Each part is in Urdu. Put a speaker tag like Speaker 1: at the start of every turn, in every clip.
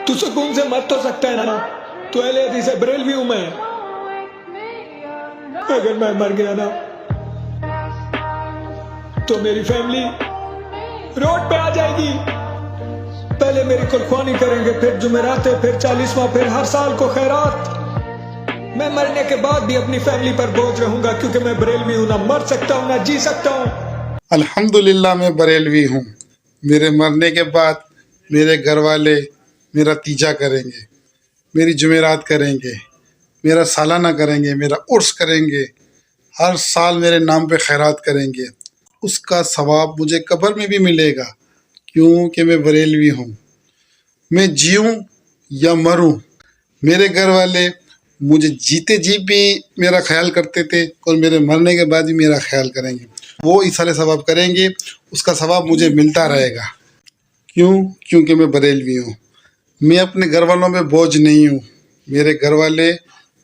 Speaker 1: تو سکون سے مر تو سکتا ہے نا. تو اہل حدیث ہے، بریلوی ہوں میں. اگر میں مر گیا نا تو میری فیملی روڈ پہ آ جائے گی. پہلے میری قربانی کریں گے، پھر جمعرات، پھر 40واں، پھر ہر سال کو خیرات. میں مرنے کے بعد بھی اپنی فیملی پر بوجھ رہوں گا، کیونکہ میں بریلوی ہوں. نہ مر سکتا ہوں نہ جی سکتا ہوں.
Speaker 2: الحمدللہ میں بریلوی ہوں. میرے مرنے کے بعد میرے گھر والے میرا تیجا کریں گے، میری جمعرات کریں گے، میرا سالانہ کریں گے، میرا عرس کریں گے، ہر سال میرے نام پہ خیرات کریں گے. اس کا ثواب مجھے قبر میں بھی ملے گا، کیونکہ میں بریلوی ہوں. میں جیوں یا مروں، میرے گھر والے مجھے جیتے جی بھی میرا خیال کرتے تھے اور میرے مرنے کے بعد بھی میرا خیال کریں گے. وہ ایصال ثواب کریں گے، اس کا ثواب مجھے ملتا رہے گا. کیونکہ میں بریلوی ہوں. میں اپنے گھر والوں پہ بوجھ نہیں ہوں. میرے گھر والے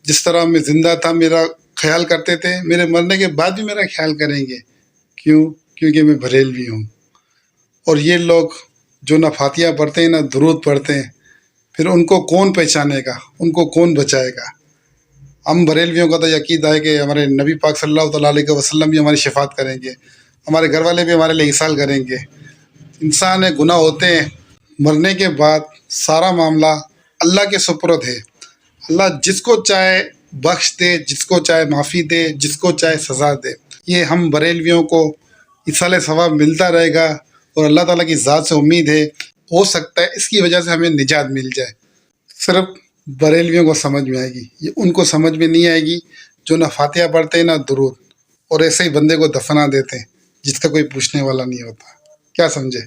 Speaker 2: جس طرح میں زندہ تھا میرا خیال کرتے تھے، میرے مرنے کے بعد بھی میرا خیال کریں گے. کیونکہ میں بریلوی ہوں. اور یہ لوگ جو نہ فاتحہ پڑھتے ہیں نہ درود پڑھتے ہیں، پھر ان کو کون پہچانے گا، ان کو کون بچائے گا؟ ہم بریلویوں کا تو یقین ہے کہ ہمارے نبی پاک صلی اللہ تعالیٰ علیہ وسلم بھی ہماری شفاعت کریں گے، ہمارے گھر والے بھی ہمارے لیے ایصال کریں گے. انسان ہے، گناہ ہوتے ہیں. مرنے کے بعد سارا معاملہ اللہ کے سپرد ہے. اللہ جس کو چاہے بخش دے، جس کو چاہے معافی دے، جس کو چاہے سزا دے. یہ ہم بریلویوں کو ایصال ثواب ملتا رہے گا، اور اللہ تعالیٰ کی ذات سے امید ہے ہو سکتا ہے اس کی وجہ سے ہمیں نجات مل جائے. صرف بریلویوں کو سمجھ میں آئے گی، یہ ان کو سمجھ میں نہیں آئے گی جو نہ فاتحہ پڑھتے ہیں نہ درود، اور ایسے ہی بندے کو دفنا دیتے ہیں جس کا کوئی پوچھنے والا نہیں ہوتا. کیا سمجھے؟